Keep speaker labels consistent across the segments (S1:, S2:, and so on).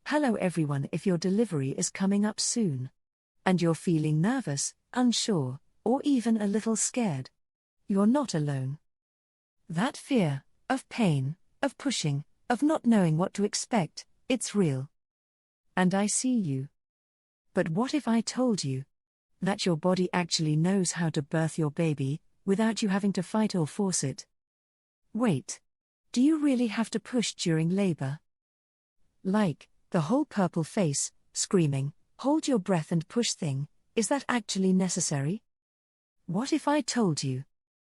S1: Hello everyone. If your delivery is coming up soon, and you're feeling nervous, unsure, or even a little scared, you're not alone. That fear, of pain, of pushing, of not knowing what to expect, it's real. And I see you. But what if I told you that your body actually knows how to birth your baby, without you having to fight or force it? Wait. Do you really have to push during labor? Like, the whole purple face, screaming, hold your breath and push thing, is that actually necessary? What if I told you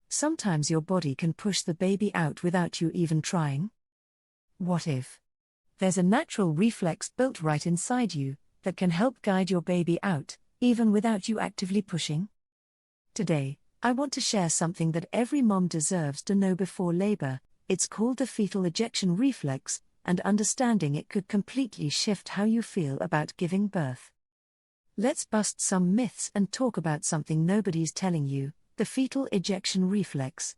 S1: sometimes your body can push the baby out without you even trying? What if there's a natural reflex built right inside you that can help guide your baby out, even without you actively pushing? Today, I want to share something that every mom deserves to know before labor. It's called the fetal ejection reflex, and understanding it could completely shift how you feel about giving birth. Let's bust some myths and talk about something nobody's telling you, the fetal ejection reflex.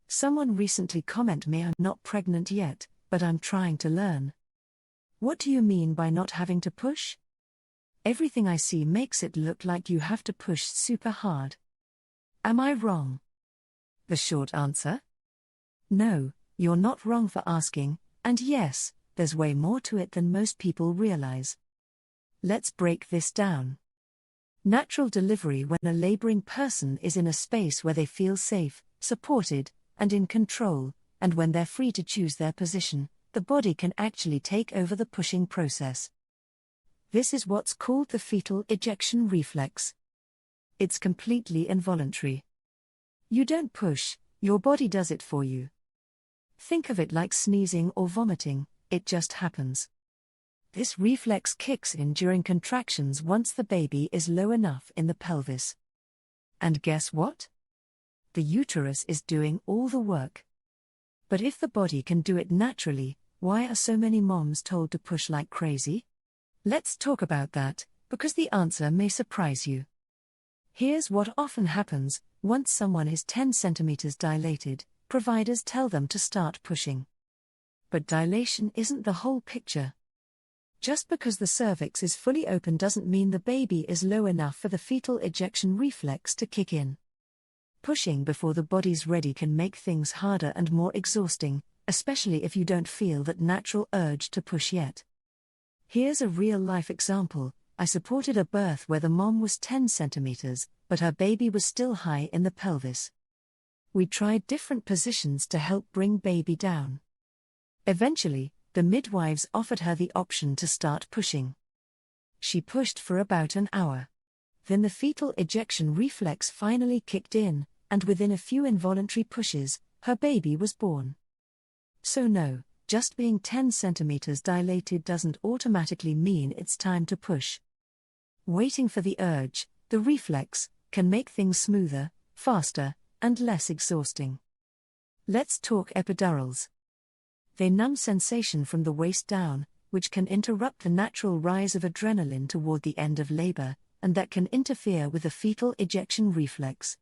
S1: Someone recently commented me, I'm not pregnant yet, but I'm trying to learn. What do you mean by not having to push? Everything I see makes it look like you have to push super hard. Am I wrong? The short answer? No, you're not wrong for asking, and yes, there's way more to it than most people realize. Let's break this down. Natural delivery: when a laboring person is in a space where they feel safe, supported, and in control, and when they're free to choose their position, the body can actually take over the pushing process. This is what's called the fetal ejection reflex. It's completely involuntary. You don't push, your body does it for you. Think of it like sneezing or vomiting, it just happens. This reflex kicks in during contractions once the baby is low enough in the pelvis. And guess what? The uterus is doing all the work. But if the body can do it naturally, why are so many moms told to push like crazy? Let's talk about that, because the answer may surprise you. Here's what often happens: once someone is 10 centimeters dilated, providers tell them to start pushing. But dilation isn't the whole picture. Just because the cervix is fully open doesn't mean the baby is low enough for the fetal ejection reflex to kick in. Pushing before the body's ready can make things harder and more exhausting, especially if you don't feel that natural urge to push yet. Here's a real-life example. I supported a birth where the mom was 10 centimeters, but her baby was still high in the pelvis. We tried different positions to help bring baby down. Eventually, the midwives offered her the option to start pushing. She pushed for about an hour. Then the fetal ejection reflex finally kicked in, and within a few involuntary pushes, her baby was born. So no, just being 10 centimeters dilated doesn't automatically mean it's time to push. Waiting for the urge, the reflex, can make things smoother, faster, and less exhausting. Let's talk epidurals. They numb sensation from the waist down, which can interrupt the natural rise of adrenaline toward the end of labor, and that can interfere with the fetal ejection reflex.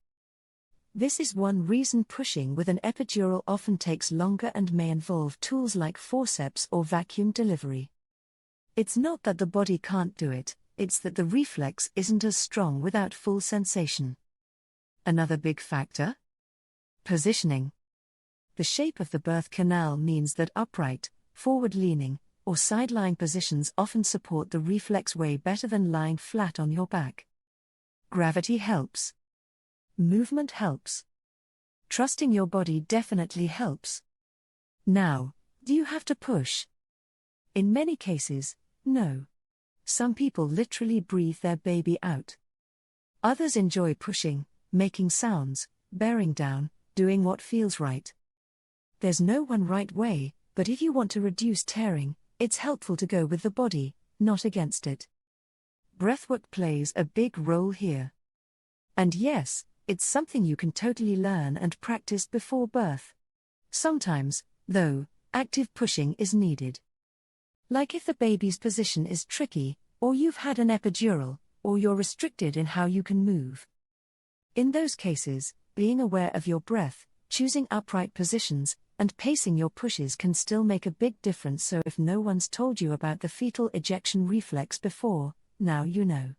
S1: This is one reason pushing with an epidural often takes longer and may involve tools like forceps or vacuum delivery. It's not that the body can't do it, it's that the reflex isn't as strong without full sensation. Another big factor? Positioning. The shape of the birth canal means that upright, forward-leaning, or side-lying positions often support the reflex way better than lying flat on your back. Gravity helps. Movement helps. Trusting your body definitely helps. Now, do you have to push? In many cases, no. Some people literally breathe their baby out. Others enjoy pushing, making sounds, bearing down, doing what feels right. There's no one right way, but if you want to reduce tearing, it's helpful to go with the body, not against it. Breathwork plays a big role here. And yes, it's something you can totally learn and practice before birth. Sometimes, though, active pushing is needed. Like if the baby's position is tricky, or you've had an epidural, or you're restricted in how you can move. In those cases, being aware of your breath, choosing upright positions, And pacing your pushes can still make a big difference, so if no one's told you about the fetal ejection reflex before, now you know.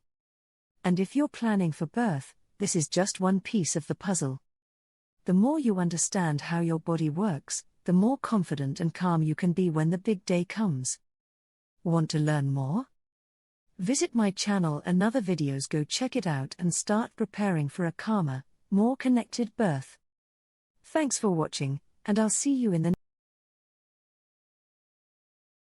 S1: And if you're planning for birth, this is just one piece of the puzzle. The more you understand how your body works, the more confident and calm you can be when the big day comes. Want to learn more? Visit my channel and other videos. Go check it out and start preparing for a calmer, more connected birth. Thanks for watching, and I'll see you in the